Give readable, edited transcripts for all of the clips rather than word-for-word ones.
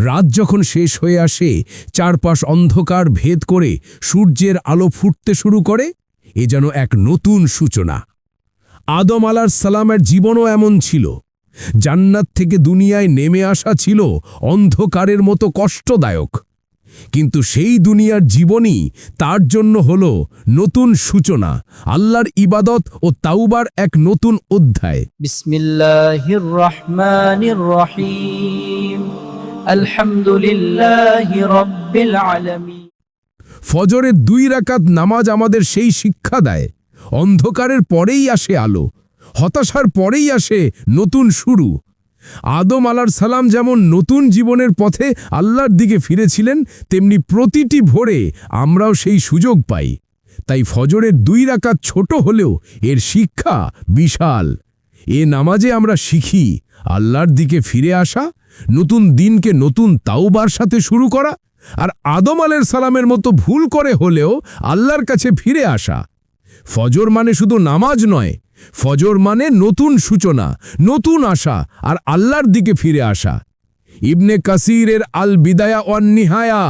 রাত যখন শেষ হয়ে আসে, চারপাশ অন্ধকার ভেদ করে সূর্যের আলো ফুটতে শুরু করে, এ যেন এক নতুন সূচনা। আদম আলাইহিসসালামের জীবনও এমন ছিল। জান্নাত থেকে দুনিয়ায় নেমে আসা ছিল অন্ধকারের মতো কষ্টদায়ক, কিন্তু সেই দুনিয়ার জীবনই তার জন্য হল নতুন সূচনা, আল্লাহর ইবাদত ও তাওবার এক নতুন অধ্যায়। বিসমিল্লাহির রহমানির রহিম, আলহামদুলিল্লাহি রাব্বিল আলামিন। ফজরের 2 রাকাত নামাজ আমাদের সেই শিক্ষা দেয়, অন্ধকারের পরেই আসে আলো, হতাশার পরেই আসে নতুন শুরু। আদম আলাইহিসসালাম যেমন নতুন জীবনের পথে আল্লাহর দিকে ফিরেছিলেন, তেমনি প্রতিটি ভোরে আমরাও সেই সুযোগ পাই। তাই ফজরের 2 রাকাত ছোট হলেও এর শিক্ষা বিশাল। এ নামাজে আমরা শিখি আল্লাহর দিকে ফিরে আসা, নতুন দিনকে নতুন তাওবার সাথে শুরু করা, আর আদম আলাইহিসসালামের মতো ভুল করে হলেও আল্লাহর কাছে ফিরে আসা। ফজর মানে শুধু নামাজ নয়, ফজর মানে নতুন সূচনা, নতুন আশা আর আল্লাহর দিকে ফিরে আসা। ইবনে কাসিরের আল বিদায়া ওয়ান নিহায়া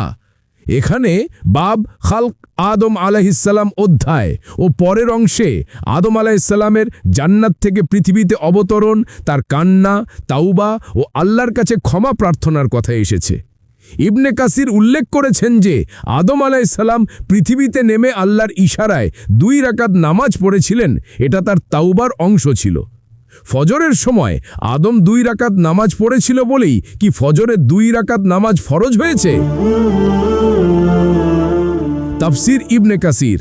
এখানে বাব খালক আদম আলাইহিসসালাম অধ্যায় ও পরের অংশে আদম আলাইহিসসালামের জান্নাত থেকে পৃথিবীতে অবতরণ, তার কান্না, তাওবা ও আল্লাহর কাছে ক্ষমা প্রার্থনার কথা এসেছে। ইবনে কাসির উল্লেখ করেছেন যে আদম আলাইহিসসালাম পৃথিবীতে নেমে আল্লাহর ইশারায় 2 রাকাত নামাজ পড়েছিলেন, এটা তার তাওবার অংশ ছিল। ফজরের সময় আদম 2 রাকাত নামাজ পড়েছিল বলেই কি ফজরের 2 রাকাত নামাজ ফরজ হয়েছে? তাফসির ইবনে কাসির,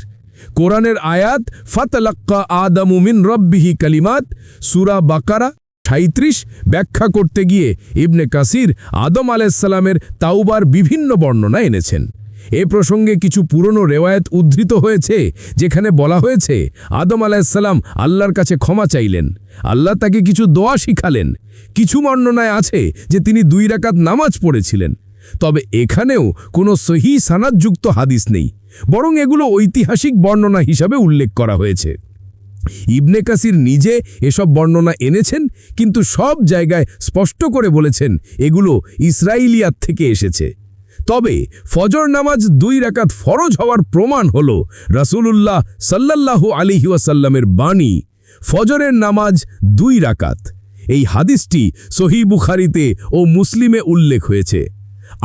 কোরআনের আয়াত ফাতালাক্কা আদামু মিন রাব্বিহি কালিমাত, সূরা বাকারা 37 ব্যাখ্যা করতে গিয়ে ইবনে কাসির আদম আলাইহিসসালামের তাওবার বিভিন্ন বর্ণনা এনেছেন। এ প্রসঙ্গে কিছু পুরনো রেওয়ায়েত উদ্ধৃত হয়েছে, যেখানে বলা হয়েছে আদম আলাইহিসসালাম আল্লাহর কাছে ক্ষমা চাইলেন, আল্লাহ তাকে কিছু দোয়া শিখালেন। কিছু বর্ণনায় আছে যে তিনি 2 রাকাত নামাজ পড়েছিলেন, তবে এখানেও কোনো সহিহ সানাদযুক্ত হাদিস নেই, বরং এগুলো ঐতিহাসিক বর্ণনা হিসাবে উল্লেখ করা হয়েছে। ইবনে কাসির নিজে এসব বর্ণনা এনেছেন, কিন্তু সব জায়গায় স্পষ্ট করে বলেছেন এগুলো ইসরাইলিয়াত থেকে এসেছে। তবে ফজর নামাজ 2 রাকাত ফরজ হওয়ার প্রমাণ হল রাসূলুল্লাহ সাল্লাল্লাহু আলাইহি ওয়াসাল্লামের বাণী, ফজরের নামাজ 2 রাকাত। এই হাদিসটি সহিহ বুখারীতে ও মুসলিমে উল্লেখ হয়েছে।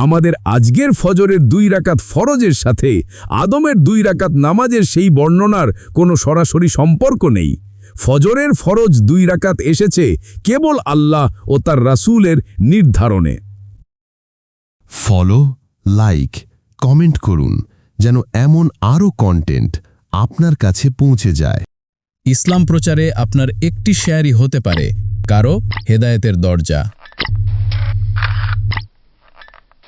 আমাদের আজকের ফজরের 2 রাকাত ফরজের সাথে আদমের 2 রাকাত নামাজের সেই বর্ণনার কোনো সরাসরি সম্পর্ক নেই। ফজরের ফরজ 2 রাকাত এসেছে কেবল আল্লাহ ও তার রাসূলের নির্ধারণে। ফলো, লাইক, কমেন্ট করুন যেন এমন আরও কন্টেন্ট আপনার কাছে পৌঁছে যায়। ইসলাম প্রচারে আপনার একটি শেয়ারই হতে পারে কারো হেদায়েতের দরজা।